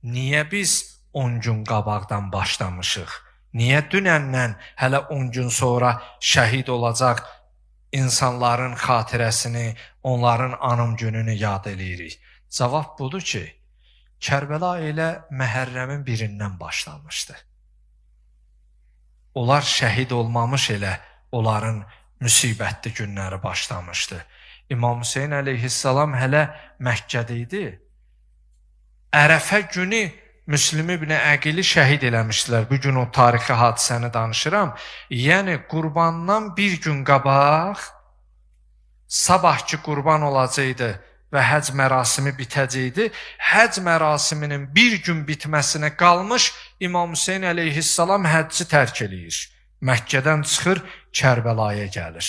niyə biz 10 gün qabaqdan başlamışıq? Niyə dünəndən hələ 10 gün sonra şəhid olacaq insanların xatirəsini, onların anım gününü yad eləyirik? Cavab budur ki, Kərbəla elə Məhərrəmin birindən başlamışdı. Onlar şəhid olmamış elə onların müsibətli günləri başlamışdı. İmam Hüseyin əleyhissalam hələ Məkkədə idi. Ərəfə günü Müslim ibn Əqili şəhid eləmişdilər. Bu gün o tarixi hadisəni danışıram. Yəni qurbandan bir gün qabaq sabahki qurban olacaqdı və həc mərasimi bitəcəkdi. Həc mərasiminin bir gün bitməsinə qalmış İmam Hüseyin əleyhissalam həcci tərk eləyir. Məkkədən çıxır, Kərbəlaya gəlir.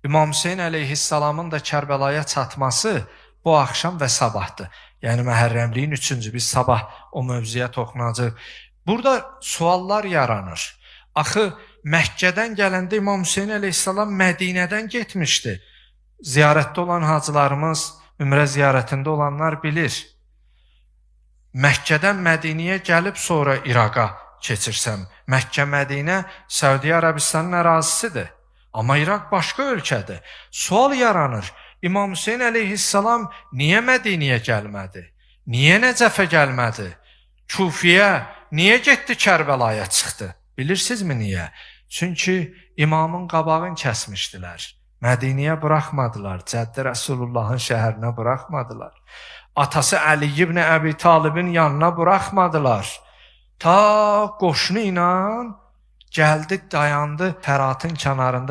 İmam Hüseyin əleyhissalamın da Kərbəlaya çatması bu axşam və sabahdır. Yəni Məhərrəmliyin 3-cü, biz sabah o mövzuya toxunacaq. Burada suallar yaranır. Axı Məkkədən gələndə İmam Hüseyin əleyhissalam Mədinədən getmişdi. Ziyarətdə olan hacılarımız, ümrə ziyarətində olanlar bilir. Məkkədən Mədinəyə gəlib sonra İraqa keçirsəm, Məkkə, Mədinə Səudiyyə Ərəbistanın ərazisidir. Amma İraq başqa ölkədir. Sual yaranır. İmam Hüseyin əleyhissalam niyə Mədinəyə gəlmədi? Niyə Nəcəfə gəlmədi? Kufiyə niyə getdi, Kərbəlaya çıxdı? Bilirsinizmi niyə? Çünki imamın qabağını kəsmişdilər. Mədinəyə buraxmadılar. Cəddi Rəsulullahın şəhərinə buraxmadılar. Atası Əli ibn Əbi Talibin yanına buraxmadılar. Ta qoşunu ilə gəldi, dayandı Fəratın kənarında.